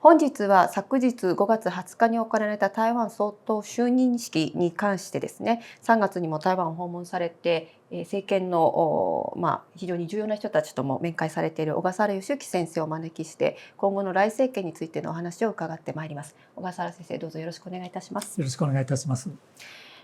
本日は昨日5月20日に行われた台湾総統就任式に関してですね、3月にも台湾を訪問されて、政権の非常に重要な人たちとも面会されている小笠原義之先生をお招きして、今後の来政権についてのお話を伺ってまいります。小笠原先生、どうぞよろしくお願いいたします。よろしくお願いいたします。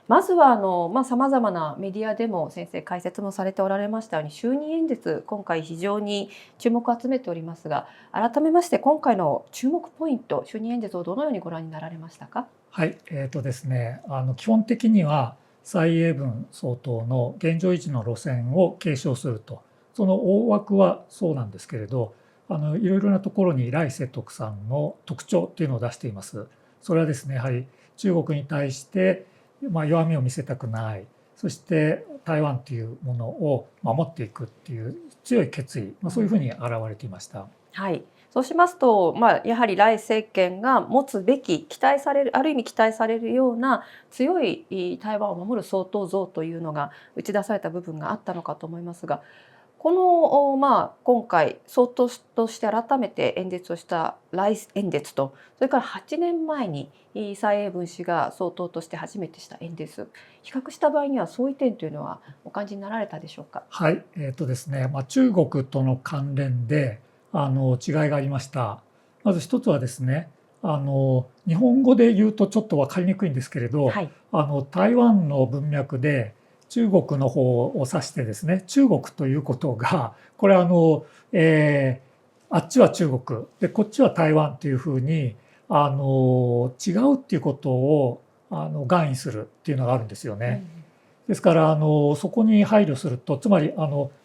まずは様々なメディアでも先生解説もされておられましたように、就任演説、今回非常に注目を集めておりますが、改めまして今回の注目ポイント、就任演説をどのようにご覧になられましたか？はい、ですね、基本的には蔡英文総統の現状維持の路線を継承すると、その大枠はそうなんですけれど、いろいろなところに頼清徳さんの特徴っていうのを出しています。それはですね、やはり中国に対して弱みを見せたくない、そして台湾というものを守っていくっていう強い決意、そういうふうに表れていました。はい、そうしますと、やはり頼政権が持つべき期待される、ある意味期待されるような強い台湾を守る総統像というのが打ち出された部分があったのかと思いますが、この今回総統として改めて演説をした来演説と、それから8年前に蔡英文氏が総統として初めてした演説、比較した場合には相違点というのはお感じになられたでしょうか？はい、ですね、中国との関連で違いがありました。まず一つはですね、日本語で言うとちょっと分かりにくいんですけれど、はい、台湾の文脈で中国の方を指してですね、中国ということがこれあっちは中国でこっちは台湾というふうに違うっていうことを含意するっていうのがあるんですよね。ですからそこに配慮すると、つまり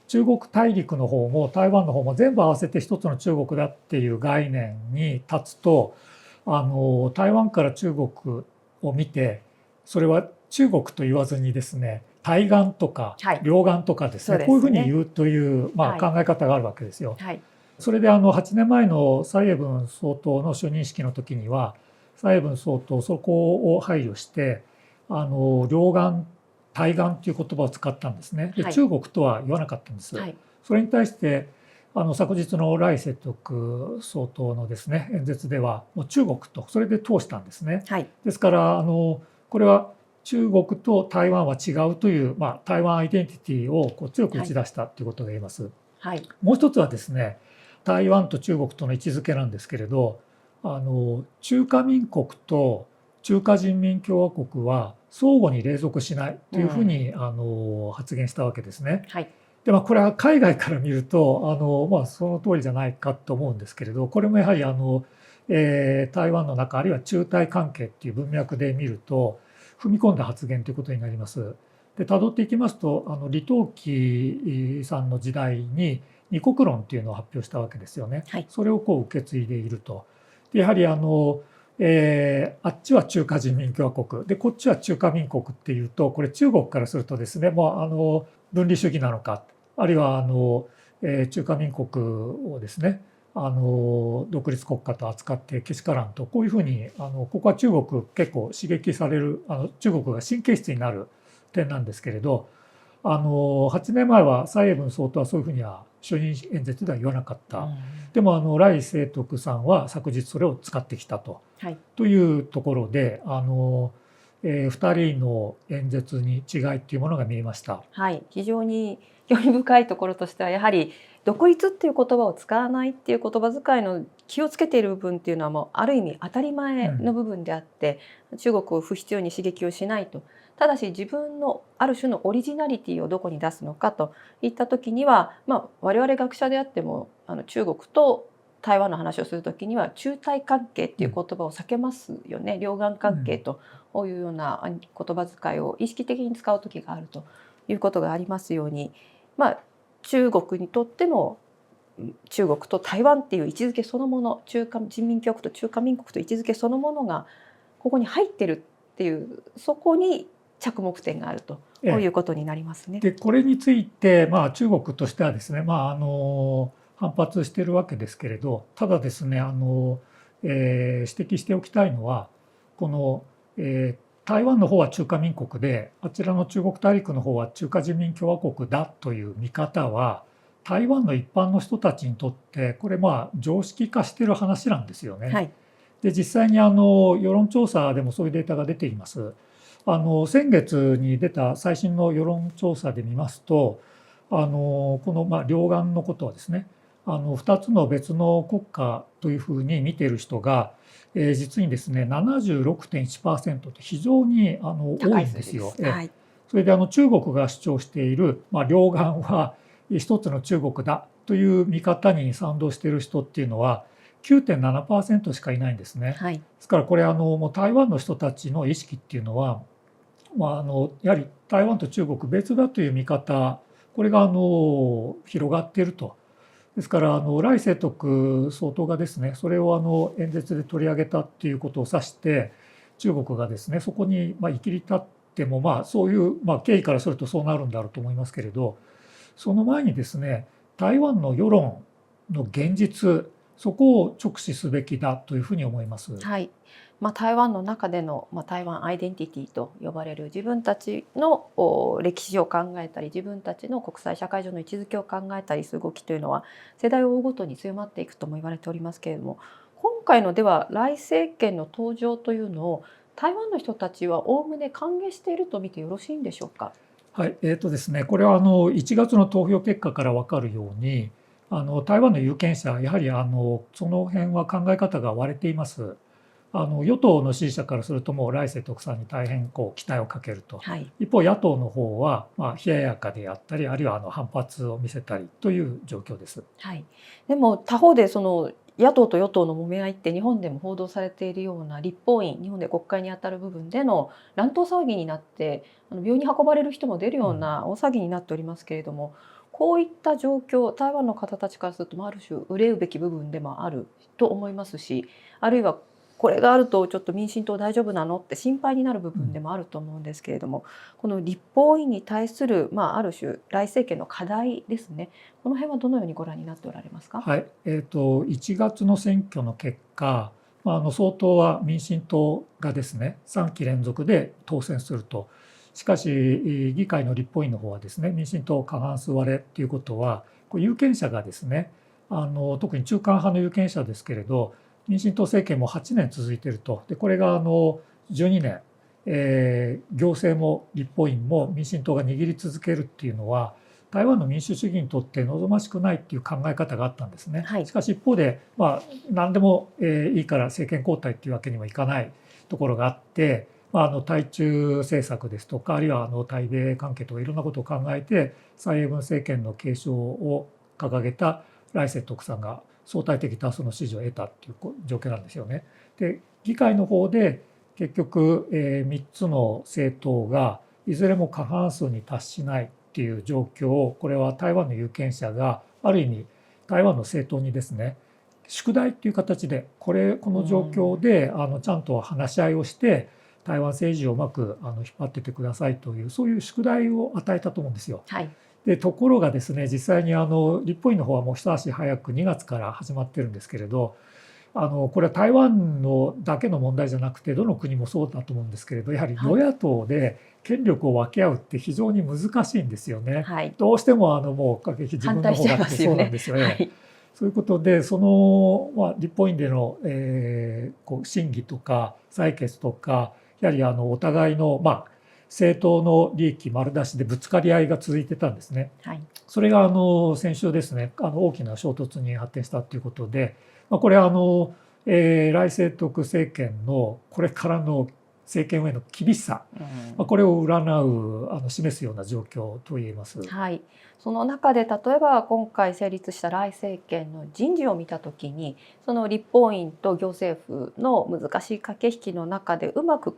中国大陸の方も台湾の方も全部合わせて一つの中国だっていう概念に立つと、台湾から中国を見て、それは中国と言わずにですね、対岸とか両岸とかですね、こういうふうに言うという考え方があるわけですよ。それで8年前の蔡英文総統の就任式の時には、蔡英文総統そこを配慮して両岸対岸という言葉を使ったんですね。で、中国とは言わなかったんです。それに対して昨日の頼清徳総統のですね演説ではもう中国とそれで通したんですね。ですからこれは中国と台湾は違うという、台湾アイデンティティを強く打ち出したということが言えます。もう一つはですね、台湾と中国との位置づけなんですけれど、中華民国と中華人民共和国は相互に隷属しないというふうに発言したわけですね。でこれは海外から見るとその通りじゃないかと思うんですけれど、これもやはり台湾の中あるいは中台関係っていう文脈で見ると踏み込んだ発言ということになります。で辿っていきますと李登輝さんの時代に二国論というのを発表したわけですよね。それを受け継いでいると。でやはりあっちは中華人民共和国でこっちは中華民国っていうと、これ中国からするとですね、もう分離主義なのか、あるいは中華民国をですね独立国家と扱ってけしからんと、こういうふうにここは中国結構刺激される中国が神経質になる点なんですけれど、8年前は蔡英文総統はそういうふうには就任演説では言わなかった。でも頼清徳さんは昨日それを使ってきたというところで2人の演説に違いというものが見えました。非常に興味深いところとしては、やはり独立っていう言葉を使わないっていう言葉遣いの気をつけている部分っていうのはもうある意味当たり前の部分であって、中国を不必要に刺激をしないと。ただし自分のある種のオリジナリティをどこに出すのかといった時には、我々学者であっても中国と台湾の話をする時には中台関係っていう言葉を避けますよね。両岸関係というような言葉遣いを意識的に使う時があるということがありますように、中国にとっても中国と台湾っていう位置づけそのもの、中華人民共和国と中華民国という位置づけそのものがここに入ってるっていう、そこに着目点があるということになりますね。でこれについて、中国としてはですね、反発しているわけですけれど、ただですね指摘しておきたいのは、この、台湾の方は中華民国であちらの中国大陸の方は中華人民共和国だという見方は台湾の一般の人たちにとってこれ常識化している話なんですよね。で実際に世論調査でもそういうデータが出ています。先月に出た最新の世論調査で見ますと、この両岸のことはですね、2つの別の国家というふうに見ている人が、実にですね 76.1% と非常に多いんですよ。はい、それで中国が主張している、両岸は一つの中国だという見方に賛同している人っていうのは 9.7% しかいないんですね。はい、ですからこれもう台湾の人たちの意識っていうのは、やはり台湾と中国別だという見方、これが広がっていると。ですから頼清徳総統がですね、それを演説で取り上げたっていうことを指して、中国がですねそこにいきり立っても、そういう経緯からするとそうなるんだろうと思いますけれど、その前にですね台湾の世論の現実、そこを直視すべきだというふうに思います。はい。台湾の中での、台湾アイデンティティと呼ばれる自分たちの歴史を考えたり、自分たちの国際社会上の位置づけを考えたりする動きというのは世代を追うごとに強まっていくとも言われておりますけれども、今回のでは頼政権の登場というのを台湾の人たちはおおむね歓迎していると見てよろしいんでしょうか。はい、ですね、これは1月の投票結果から分かるように、台湾の有権者、やはりその辺は考え方が割れています。与党の支持者からするともう頼清徳さんに大変期待をかけると、はい、一方野党の方は冷ややかであったり、あるいは反発を見せたりという状況です。はい、でも他方でその野党と与党の揉め合いって日本でも報道されているような立法院、日本で国会にあたる部分での乱闘騒ぎになって病院に運ばれる人も出るような大騒ぎになっておりますけれども、こういった状況、台湾の方たちからするとある種憂うべき部分でもあると思いますし、あるいはこれがあるとちょっと民進党大丈夫なのって心配になる部分でもあると思うんですけれども、この立法院に対する、ある種頼政権の課題ですね、この辺はどのようにご覧になっておられますか。はい、1月の選挙の結果、総統は民進党がですね3期連続で当選すると。しかし議会の立法院の方はですね民進党過半数割れということは、有権者がですね特に中間派の有権者ですけれど、民進党政権も8年続いていると。でこれが12年、行政も立法院も民進党が握り続けるっていうのは台湾の民主主義にとって望ましくないっていう考え方があったんですね。はい、しかし一方で、何でもいいから政権交代っていうわけにもいかないところがあって、対中政策ですとか、あるいは対米関係とかいろんなことを考えて蔡英文政権の継承を掲げた頼清徳さんが相対的多数の支持を得たっていう状況なんですよね。で議会の方で結局3つの政党がいずれも過半数に達しないっていう状況を、これは台湾の有権者がある意味台湾の政党にですね宿題っていう形でこの状況でちゃんと話し合いをして台湾政治をうまく引っ張っててくださいという、そういう宿題を与えたと思うんですよ。はい、でところがですね、実際に立法院の方はもう一足早く2月から始まってるんですけれど、これは台湾のだけの問題じゃなくてどの国もそうだと思うんですけれど、やはり与野党で権力を分け合うって非常に難しいんですよね。はい、どうしてももう自分の方がってそうなんですよね。そういうことでその、立法院での、審議とか採決とか、やはりお互いの政党の利益丸出しでぶつかり合いが続いてたんですね。はい、それが先週ですね大きな衝突に発展したということで、これは頼清徳政権のこれからの政権への厳しさ、これを占う示すような状況と言えます。はい、その中で例えば今回成立した頼政権の人事を見たときに、その立法院と行政府の難しい駆け引きの中でうまく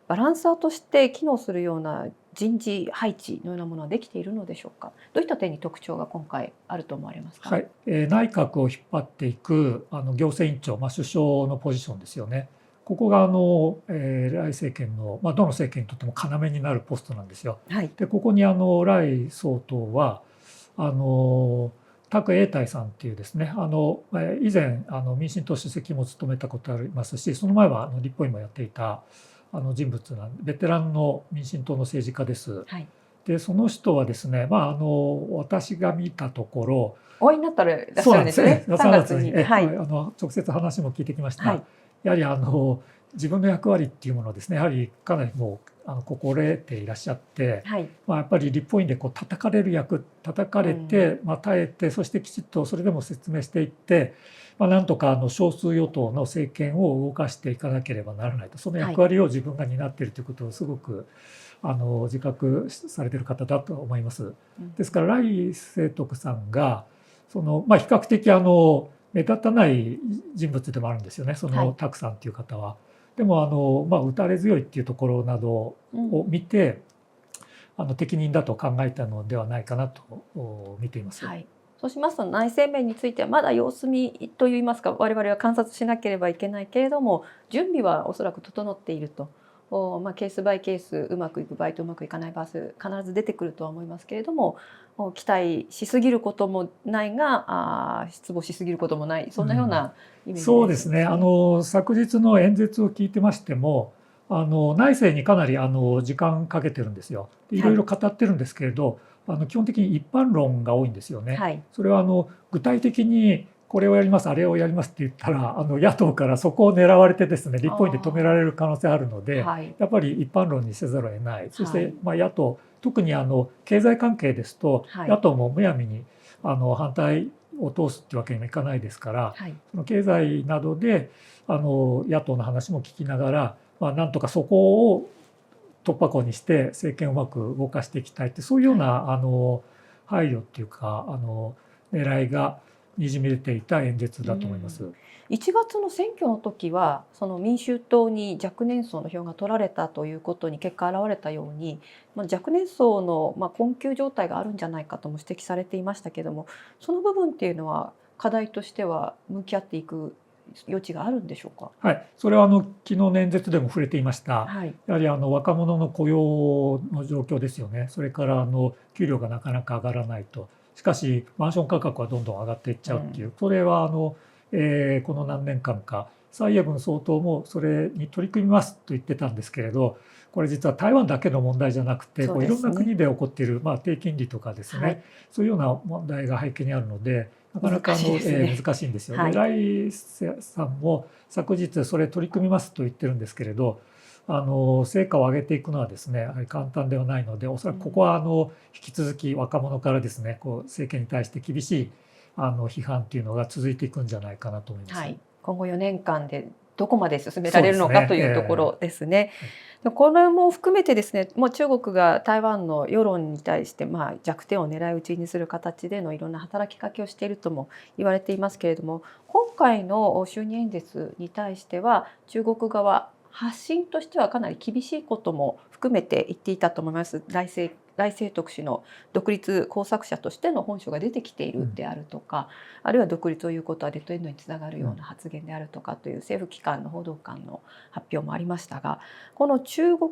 バランサーとして機能するような人事配置のようなものはできているのでしょうか。どういった点に特徴が今回あると思われますか。はい、内閣を引っ張っていく行政院長、首相のポジションですよね。ここが頼政権の、どの政権にとっても要になるポストなんですよ。はい、でここに頼総統は卓英泰さんっていうですね以前民進党主席も務めたことありますし、その前は立法院もやっていた人物なんでベテランの民進党の政治家です。はい、でその人はですね、私が見たところお会いになったらいらっしゃるんですね。3月に、はい、直接話も聞いてきました。はい、やはり自分の役割っていうものをですね、やはりかなりもう心得ていらっしゃって、はい。やっぱり立法院でこう叩かれる叩かれて、耐えて、そしてきちっとそれでも説明していって、なんとか少数与党の政権を動かしていかなければならないと、その役割を自分が担っているということをすごく自覚されている方だと思います。ですから来清徳さんが比較的目立たない人物でもあるんですよね、その沢さんっていう方は。でも打たれ強いっていうところなどを見て、適任だと考えたのではないかなと見ています。はい、そうしますと内政面についてはまだ様子見といいますか、我々は観察しなければいけないけれども、準備はおそらく整っていると。ケースバイケース、うまくいく場合とうまくいかない場合必ず出てくるとは思いますけれども、期待しすぎることもないが失望しすぎることもない、そんなようなイメージです。そうですね。昨日の演説を聞いてましても、内政にかなり時間かけてるんですよ。いろいろ語ってるんですけれど、基本的に一般論が多いんですよね。はい、それは具体的にこれをやります、あれをやりますって言ったら、野党からそこを狙われてですね、立法院で止められる可能性あるので、やっぱり一般論にせざるを得ない。そして野党、特に経済関係ですと、野党もむやみに反対を通すっていうわけにもいかないですから、その経済などで野党の話も聞きながら、なんとかそこを突破口にして政権をうまく動かしていきたいって、そういうような配慮っていうか狙いがにじみ出ていた演説だと思います。1月の選挙の時はその民衆党に若年層の票が取られたということに結果現れたように、若年層の困窮状態があるんじゃないかとも指摘されていましたけども、その部分っていうのは課題としては向き合っていく余地があるんでしょうか。はい、それは昨日の演説でも触れていました。やはり若者の雇用の状況ですよね。それから給料がなかなか上がらないと。しかしマンション価格はどんどん上がっていっちゃうっていう、それはこの何年間か蔡英文総統もそれに取り組みますと言ってたんですけれど、これ実は台湾だけの問題じゃなくて、いろんな国で起こっている低金利とかですね、そういうような問題が背景にあるので、なかなか難しいんですよね。来さんも昨日それ取り組みますと言ってるんですけれど、成果を上げていくのはですね、やはり簡単ではないので、おそらくここは引き続き若者からですね、政権に対して厳しい批判というのが続いていくんじゃないかなと思います。今後4年間でどこまで進められるのかというところですね。これも含めてですね、もう中国が台湾の世論に対して弱点を狙い撃ちにする形でのいろんな働きかけをしているとも言われていますけれども、今回の就任演説に対しては中国側発信としてはかなり厳しいことも含めて言っていたと思います。来清徳氏の独立工作者としての本性が出てきているであるとか、あるいは独立を言うことはレッドエンドにつながるような発言であるとかという政府機関の報道官の発表もありましたが、この中国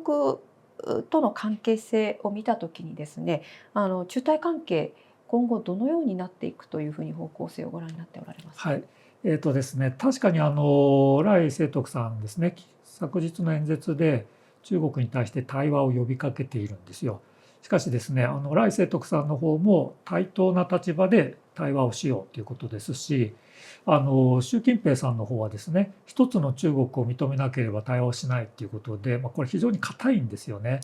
との関係性を見たときにですね、中台関係今後どのようになっていくというふうに方向性をご覧になっておられますか。はい、ですね、確かに来清徳さんですね、昨日の演説で中国に対して対話を呼びかけているんですよ。しかしですね、来清徳さんの方も対等な立場で対話をしようということですし、習近平さんの方はですね、一つの中国を認めなければ対話をしないということで、これ非常に硬いんですよね。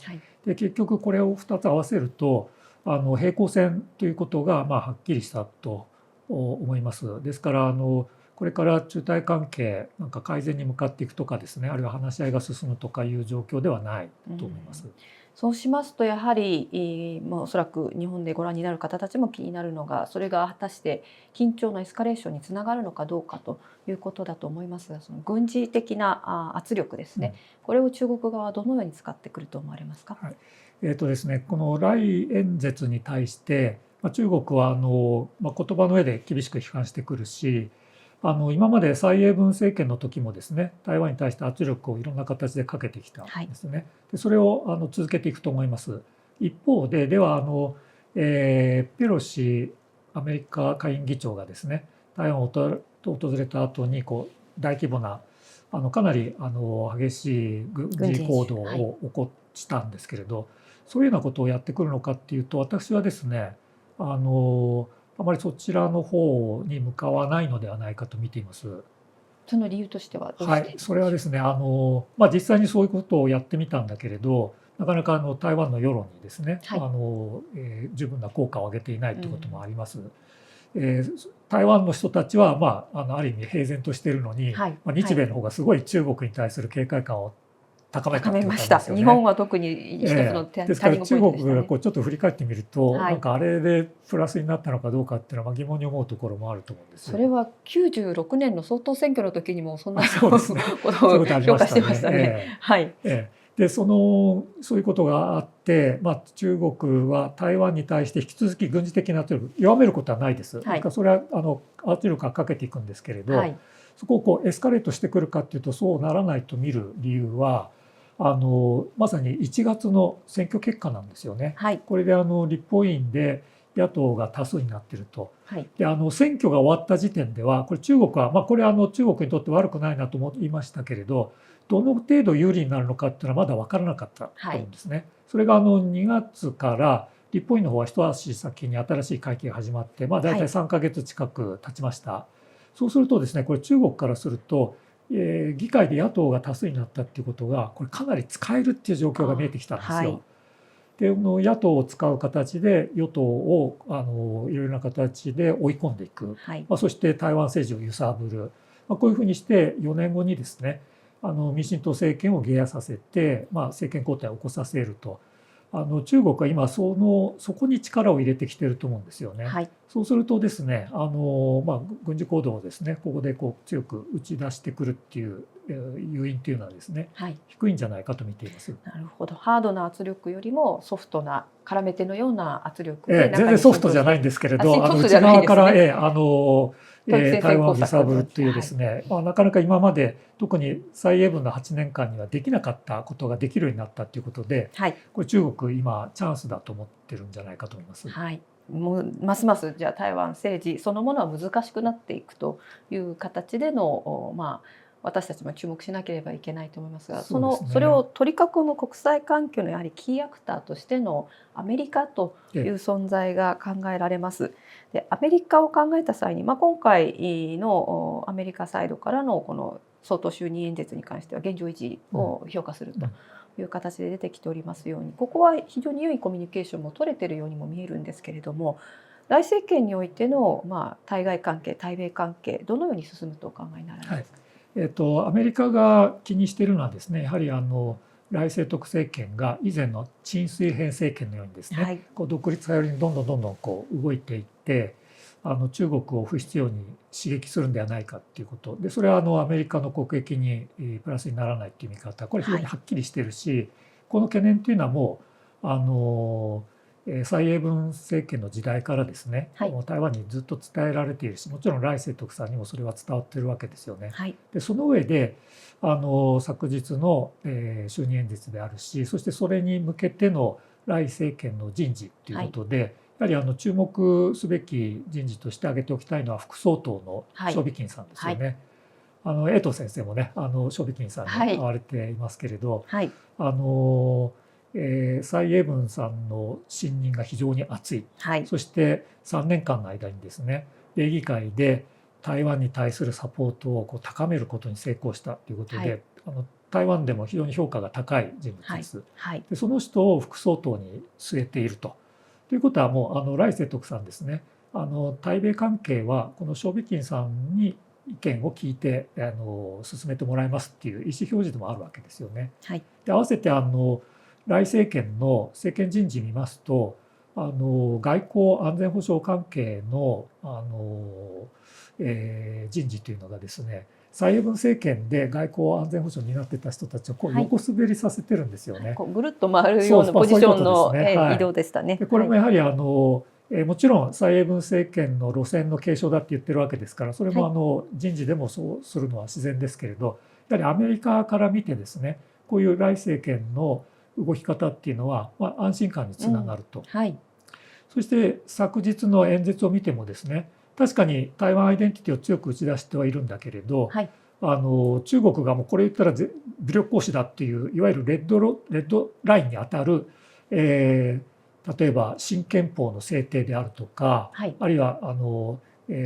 で結局これを2つ合わせると平行線ということがはっきりしたと思います。ですからこれから中台関係改善に向かっていくとかですね、あるいは話し合いが進むとかいう状況ではないと思います。そうしますとやはりおそらく日本でご覧になる方たちも気になるのが、それが果たして緊張のエスカレーションにつながるのかどうかということだと思いますが、その軍事的な圧力ですね、これを中国側はどのように使ってくると思われますか。ですね、この来演説に対して中国は言葉の上で厳しく批判してくるし、今まで蔡英文政権の時もですね、台湾に対して圧力をいろんな形でかけてきたんですね。でそれを続けていくと思います。一方でペロシアメリカ下院議長がですね、台湾を訪れた後に大規模なかなり激しい軍事行動を起こしたんですけれど、そういうようなことをやってくるのかっていうと、私はですねあまりそちらの方に向かわないのではないかと見ています。その理由としてはどうして？はい、それはですね、実際にそういうことをやってみたんだけれど、なかなか台湾の世論にですね、はい。十分な効果を上げていないということもあります。台湾の人たちは、ある意味平然としているのに、はい。日米の方がすごい中国に対する警戒感を高めた高っていうことめました。なんですよね。日本は特に一つのですターニングポから中国イントでしたね。がちょっと振り返ってみると、はいなんかあれでプラスになったのかどうかっていうのは疑問に思うところもあると思うんですよ。それは96年の総統選挙の時にもそんなそうですね。ことそういうを評ことありまし価してましたたね。ね。はい。でそういうことがあって、中国は台湾に対して引き続き軍事的な圧力弱めることはないです。はい。それは圧力はかけていくんですけれど、はい。そこをエスカレートしてくるかっていうとそうならないと見る理由はまさに1月の選挙結果なんですよね。はい。これで立法院で野党が多数になっていると。はい。で選挙が終わった時点ではこれ中国は、これ中国にとって悪くないなと思いましたけれど、どの程度有利になるのかっていうのはまだ分からなかったと思うんですね。それが2月から立法院の方は一足先に新しい会期が始まって、大体3ヶ月近く経ちました。そうするとですね、これ中国からすると、議会で野党が多数になったっていうことがこれかなり使えるっていう状況が見えてきたんですよ。はい、で野党を使う形で与党をいろいろな形で追い込んでいく、はい、そして台湾政治を揺さぶる、こういうふうにして4年後にですね民進党政権を下野させて、政権交代を起こさせると。中国は今そこに力を入れてきていると思うんですよね。はい、そうするとですね軍事行動をですねここで強く打ち出してくるっていう誘因というのはですね、はい、低いんじゃないかと見ています。なるほど。ハードな圧力よりもソフトな絡め手のような圧力で、全然ソフトじゃないんですけれど、内側から、台湾を揺さぶるというですね、なかなか今まで特に蔡英文の8年間にはできなかったことができるようになったということで、はい、これ中国今チャンスだと思ってるんじゃないかと思います。はい、もうますますじゃあ台湾政治そのものは難しくなっていくという形での私たちも注目しなければいけないと思いますが、それを取り囲む国際環境のやはりキーアクターとしてのアメリカという存在が考えられます。でアメリカを考えた際に、今回のアメリカサイドからのこの総統就任演説に関しては現状維持を評価するという形で出てきておりますように、ここは非常に良いコミュニケーションも取れているようにも見えるんですけれども、来政権においての対外関係、対米関係どのように進むとお考えになられますか？アメリカが気にしているのはですね、やはり来清徳政権が以前の陳水扁政権のようにですね、はい、独立派寄りにどんどん動いていって中国を不必要に刺激するんではないかということで、それはアメリカの国益にプラスにならないという見方、これ非常にはっきりしているし、はい、この懸念というのはもう蔡英文政権の時代からですね、はい、台湾にずっと伝えられているし、もちろん来清徳さんにもそれは伝わっているわけですよね。はい、でその上で昨日の就任演説であるし、そしてそれに向けての来政権の人事ということで、はい、やはり注目すべき人事として挙げておきたいのは副総統の蕭美琴さんですよね。はい、江藤先生もね蕭美琴さんに会われていますけれど、はい、蔡英文さんの信任が非常に厚い、はい、そして3年間の間にですね米議会で台湾に対するサポートを高めることに成功したということで、はい、台湾でも非常に評価が高い人物です。はいはい、でその人を副総統に据えているということはもう来清徳さんですね対米関係はこの蕭美琴さんに意見を聞いて進めてもらいますっていう意思表示でもあるわけですよね。はい、で合わせて来政権の政権人事見ますと外交安全保障関係の人事というのがですね蔡英文政権で外交安全保障に担ってた人たちを横滑りさせてるんですよね。ぐるっと回るようなポジションの移動でしたね。これもやはりもちろん蔡英文政権の路線の継承だって言ってるわけですから、それも人事でもそうするのは自然ですけれど、やはりアメリカから見てですねこういう来政権の動き方っていうのは安心感につながると。はい、そして昨日の演説を見てもですね確かに台湾アイデンティティを強く打ち出してはいるんだけれど、はい、中国がもうこれ言ったら武力行使だっていういわゆるレッドラインにあたる、例えば新憲法の制定であるとか、はい、あるいは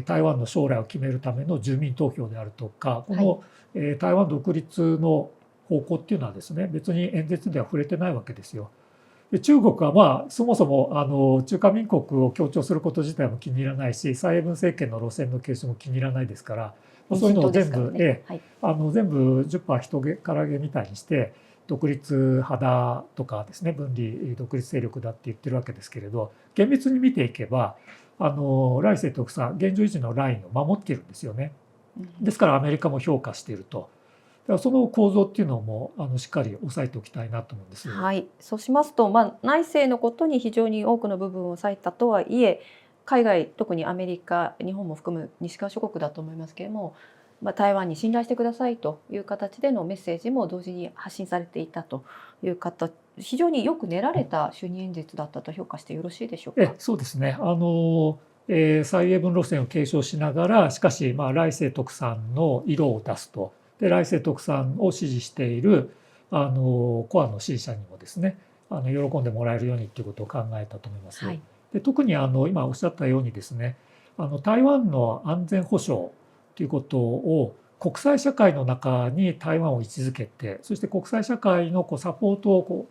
台湾の将来を決めるための住民投票であるとか、この、台湾独立の方向っていうのはですね、別に演説では触れてないわけですよ。で中国はまあそもそも中華民国を強調すること自体も気に入らないし、蔡英文政権の路線の継承も気に入らないですから、そういうのを全部、全部10%人からげみたいにして独立派だとかですね、分離独立勢力だって言ってるわけですけれど、厳密に見ていけば頼清徳さん現状維持のラインを守っているんですよね。ですからアメリカも評価していると。その構造っていうのもしっかり押さえておきたいなと思うんです。はい、そうしますと、内政のことに非常に多くの部分を割いたとはいえ、海外特にアメリカ、日本も含む西側諸国だと思いますけれども、台湾に信頼してくださいという形でのメッセージも同時に発信されていたという形、非常によく練られた就任演説だったと評価してよろしいでしょうか。そうですね。蔡英文路線を継承しながら、しかし頼清徳さんの色を出すと。で頼清徳さんを支持しているコアの支持者にもですね喜んでもらえるようにということを考えたと思います。で特に今おっしゃったようにですね台湾の安全保障ということを国際社会の中に台湾を位置づけて、そして国際社会のサポートを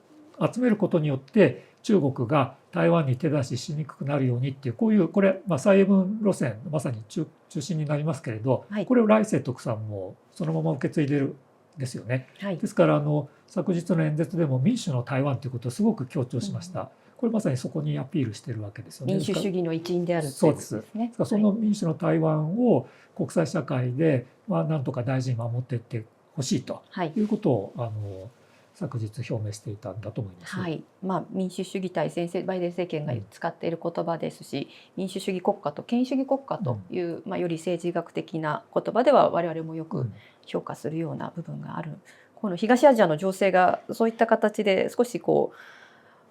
集めることによって中国が台湾に手出ししにくくなるようにっていう、こういうこれ蔡英文路線まさに中心になりますけれど、これを頼清徳さんもそのまま受け継いでるんですよね。ですから昨日の演説でも民主の台湾ということをすごく強調しました。これまさにそこにアピールしているわけですよね。民主主義の一員であるということですね。その民主の台湾を国際社会でなんとか大事に守っていってほしいということを昨日表明していたんだと思います。はい、民主主義対バイデン政権が使っている言葉ですし、民主主義国家と権威主義国家という、より政治学的な言葉では我々もよく評価するような部分がある。この東アジアの情勢がそういった形で少し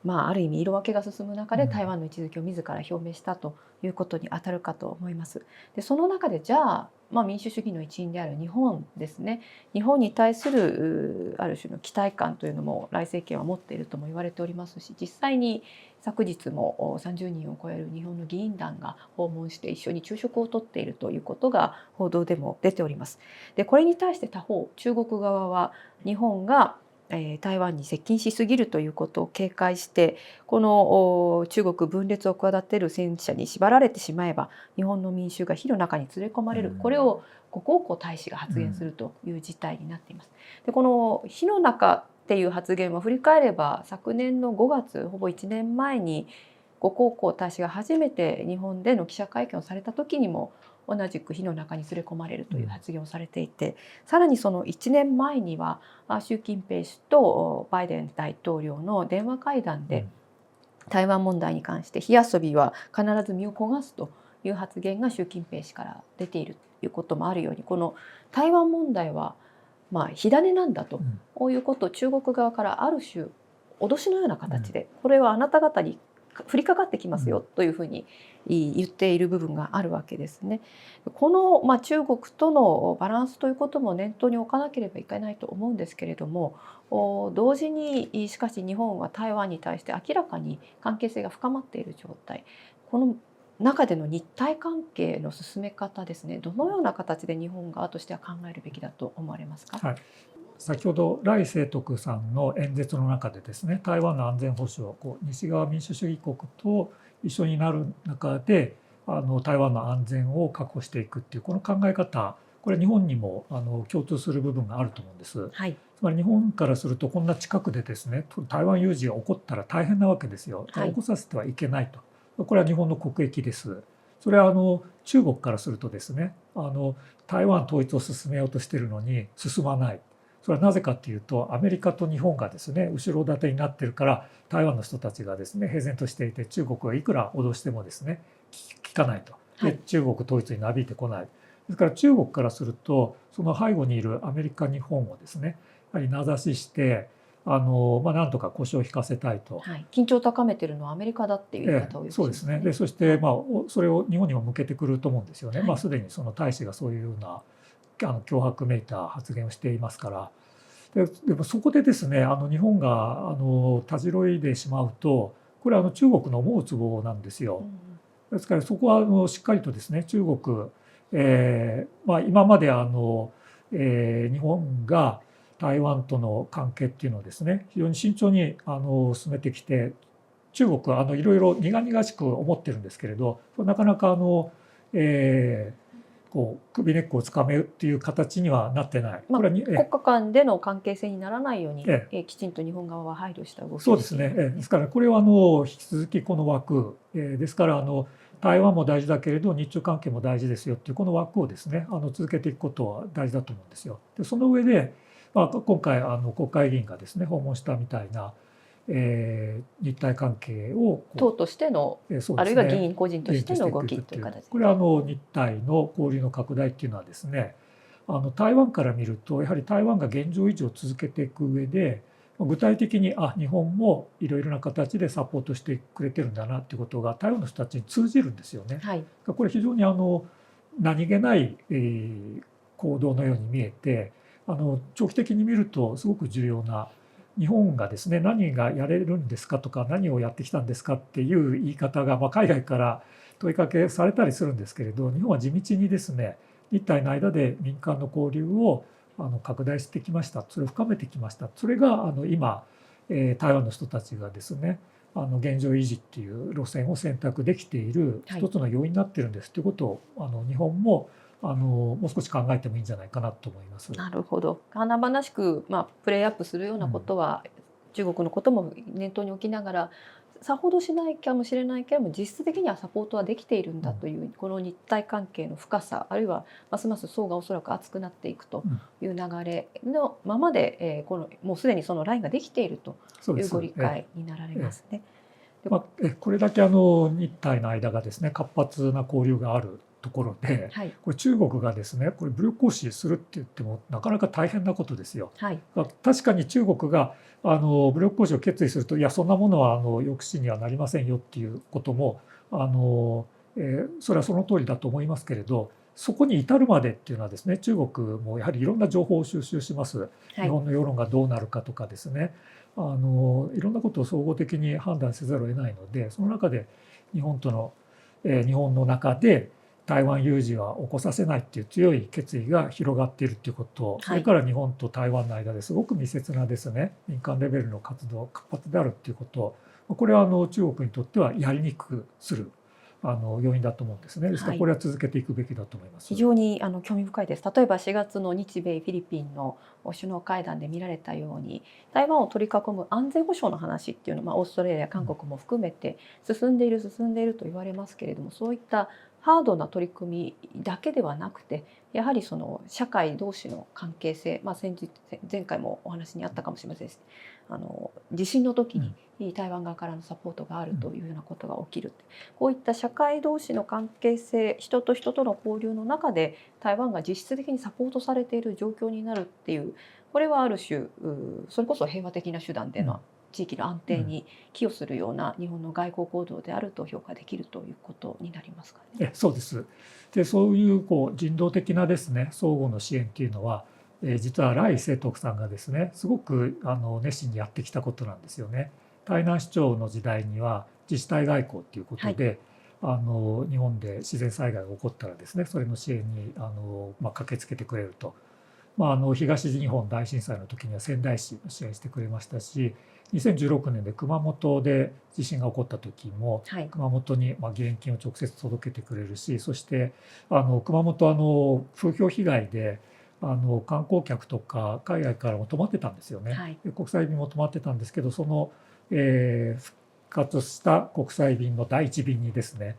ある意味色分けが進む中で台湾の位置づけを自ら表明したということに当たるかと思います。でその中でじゃあ、民主主義の一員である日本ですね、日本に対するある種の期待感というのも頼政権は持っているとも言われておりますし、実際に昨日も30人を超える日本の議員団が訪問して一緒に昼食をとっているということが報道でも出ております。でこれに対して他方中国側は日本が台湾に接近しすぎるということを警戒して、この中国分裂を企てる戦車に縛られてしまえば日本の民衆が火の中に連れ込まれる、これを呉江浩大使が発言するという事態になっています。でこの火の中っていう発言は振り返れば昨年の5月ほぼ1年前に呉江浩大使が初めて日本での記者会見をされた時にも同じく火の中に連れ込まれるという発言をされていて、さらにその1年前には習近平氏とバイデン大統領の電話会談で台湾問題に関して火遊びは必ず身を焦がすという発言が習近平氏から出ているということもあるように、この台湾問題は火種なんだということを中国側からある種脅しのような形で、これはあなた方に降りかかってきますよというふうに言っている部分があるわけですね。この中国とのバランスということも念頭に置かなければいけないと思うんですけれども、同時にしかし日本は台湾に対して明らかに関係性が深まっている状態、この中での日台関係の進め方ですね、どのような形で日本側としては考えるべきだと思われますか。はい、先ほど頼清徳さんの演説の中でですね、台湾の安全保障、西側民主主義国と一緒になる中で台湾の安全を確保していくっていうこの考え方、これ日本にも共通する部分があると思うんです。はい、つまり日本からするとこんな近くでですね台湾有事が起こったら大変なわけですよ。起こさせてはいけないと。これは日本の国益です。それは中国からするとですね台湾統一を進めようとしているのに進まない。それはなぜかというとアメリカと日本がですね後ろ盾になっているから台湾の人たちがですね平然としていて、中国がいくら脅してもですね聞かないと。で中国統一になびいてこない。ですから中国からするとその背後にいるアメリカ日本をですねやはり名指ししてなんとか腰を引かせたいと。緊張を高めているのはアメリカだっていう言い方をよくしますね。そうですね。でそしてそれを日本にも向けてくると思うんですよね。すでにその大使がそういうような脅迫めいた発言をしていますから。でもそこでですね日本がたじろいでしまうと、これは中国の思うつぼなんですよ。ですからそこはしっかりとですね中国、今まで日本が台湾との関係っていうのをですね非常に慎重に進めてきて、中国はいろいろ苦々しく思ってるんですけれど、なかなかこう首根っこをつかめるっていう形にはなってない。これは国家間での関係性にならないように、きちんと日本側は配慮した動きをそうですね。ですからこれは引き続きこの枠、ですから台湾も大事だけれど日中関係も大事ですよっていうこの枠をですね続けていくことは大事だと思うんですよ。でその上で、今回国会議員がですね訪問したみたいな、日台関係を党としての、あるいは議員個人としての動きという形で、これは日台の交流の拡大っていうのはですね台湾から見るとやはり台湾が現状維持を続けていく上で具体的に日本もいろいろな形でサポートしてくれてるんだなっていうことが台湾の人たちに通じるんですよね。はい、これ非常に何気ない、行動のように見えて長期的に見るとすごく重要な、日本がですね何がやれるんですかとか何をやってきたんですかっていう言い方が、海外から問いかけされたりするんですけれど、日本は地道にですね日台の間で民間の交流を拡大してきました。それを深めてきました。それが今台湾の人たちがですね現状維持っていう路線を選択できている一つの要因になっているんですということを日本ももう少し考えてもいいんじゃないかなと思います。なるほど。華々しく、プレーアップするようなことは、中国のことも念頭に置きながらさほどしないかもしれないけれども実質的にはサポートはできているんだという、この日台関係の深さ、あるいはますます層がおそらく厚くなっていくという流れのままで、もうすでにそのラインができているというご理解になられますね。これだけ日台の間がですね活発な交流があるところで、これ中国がですねこれ武力行使するって言ってもなかなか大変なことですよ。確かに中国が武力行使を決意するといやそんなものは抑止にはなりませんよっていうこともそれはその通りだと思いますけれど、そこに至るまでっていうのはですね中国もやはりいろんな情報を収集します。日本の世論がどうなるかとかですねいろんなことを総合的に判断せざるを得ないので、その中で日本の中で台湾有事は起こさせないっていう強い決意が広がっているっていうこと、それから日本と台湾の間ですごく密接なですね民間レベルの活動が活発であるっていうこと、これは中国にとってはやりにくくする要因だと思うんですね。ですからこれは続けていくべきだと思います。非常に興味深いです。例えば4月の日米フィリピンの首脳会談で見られたように台湾を取り囲む安全保障の話っていうのは、オーストラリア韓国も含めて進んでいると言われますけれども、そういったハードな取り組みだけではなくてやはりその社会同士の関係性、前回もお話にあったかもしれませんし、地震の時に台湾側からのサポートがあるというようなことが起きる、こういった社会同士の関係性、人と人との交流の中で台湾が実質的にサポートされている状況になるっていう、これはある種それこそ平和的な手段での地域の安定に寄与するような日本の外交行動であると評価できるということになりますかね。そうです。でそういう人道的なですね相互の支援っていうのは実は来清徳さんがですねすごく熱心にやってきたことなんですよね。台南市長の時代には自治体外交っていうことで、日本で自然災害が起こったらですねそれの支援に駆けつけてくれると。東日本大震災の時には仙台市の支援してくれましたし、2016年で熊本で地震が起こった時も、熊本に義援金を直接届けてくれるし、そして熊本風評被害で観光客とか海外からも泊まってたんですよね。国際便も泊まってたんですけど、その、復活した国際便の第一便にですね、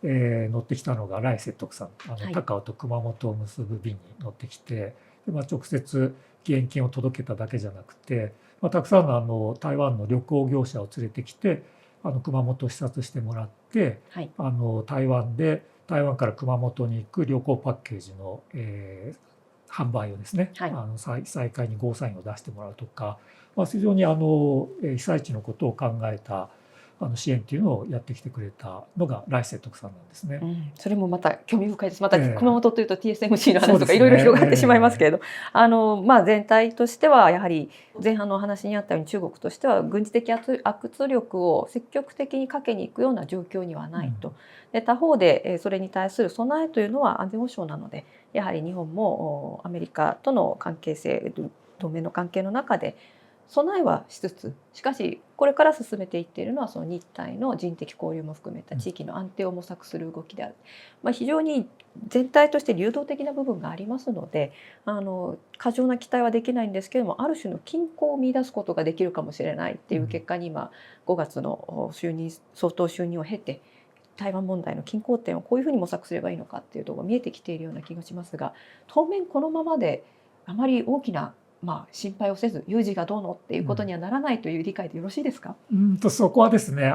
乗ってきたのが来清徳さん、高雄と熊本を結ぶ便に乗ってきて、直接義援金を届けただけじゃなくて、たくさんの台湾の旅行業者を連れてきて熊本を視察してもらって、台湾から熊本に行く旅行パッケージの、販売をですね、再開にゴーサインを出してもらうとか、非常に被災地のことを考えた支援っていうのをやってきてくれたのが来世徳さんなんですね。それもまた興味深いです。また熊本というと TSMC のそうですね話とかいろいろ広がってしまいますけれど、全体としてはやはり前半のお話にあったように中国としては軍事的圧力を積極的にかけに行くような状況にはないと。で他方でそれに対する備えというのは安全保障なので、やはり日本もアメリカとの関係性、同盟の関係の中で備えはしつつ、しかしこれから進めていっているのはその日台の人的交流も含めた地域の安定を模索する動きである、非常に全体として流動的な部分がありますので、過剰な期待はできないんですけれども、ある種の均衡を見出すことができるかもしれないっていう結果に今5月の総統就任を経て、台湾問題の均衡点をこういうふうに模索すればいいのかっていうところが見えてきているような気がしますが、当面このままであまり大きな心配をせず有事がどうのっていうことにはならないという理解でよろしいですか？そこはですね、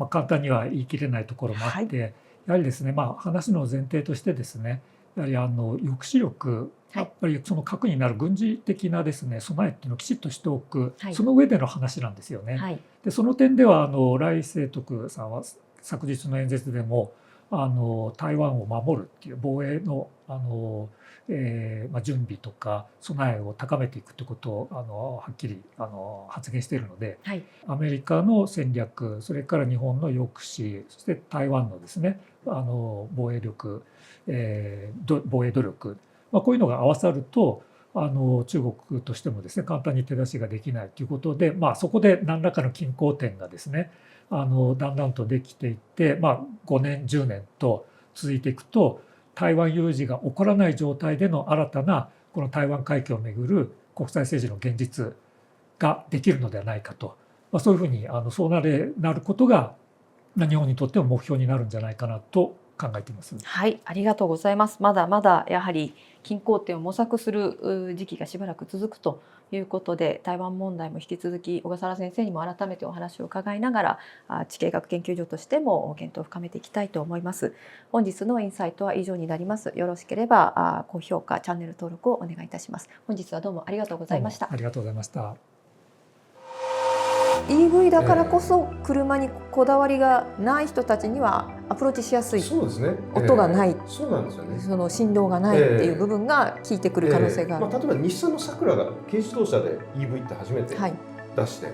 簡単には言い切れないところもあって、やはりですね、話の前提としてですね、やはり抑止力、やっぱりその核になる軍事的なですね備えっていうのをきちっとしておく、その上での話なんですよね。でその点では来世徳さんは昨日の演説でも台湾を守るっていう防衛の準備とか備えを高めていくということをはっきり発言しているので、アメリカの戦略、それから日本の抑止、そして台湾のですね防衛力、防衛努力、こういうのが合わさると中国としてもですね簡単に手出しができないということで、そこで何らかの均衡点がですねだんだんとできていって、5年10年と続いていくと台湾有事が起こらない状態での新たなこの台湾海峡をめぐる国際政治の現実ができるのではないかと、そういうふうにそうなることが日本にとっても目標になるんじゃないかなと考えています。はい、ありがとうございます。まだまだやはり均衡点を模索する時期がしばらく続くということで、台湾問題も引き続き小笠原先生にも改めてお話を伺いながら、地経学研究所としても検討を深めていきたいと思います。本日のインサイトは以上になります。よろしければ高評価、チャンネル登録をお願いいたします。本日はどうもありがとうございました。ありがとうございました。EV だからこそ車にこだわりがない人たちにはアプローチしやすい、そうですね、音がない、そうなんですよね、その振動がないっていう部分が効いてくる可能性がある。例えば日産のサクラが軽自動車で EV って初めて出して、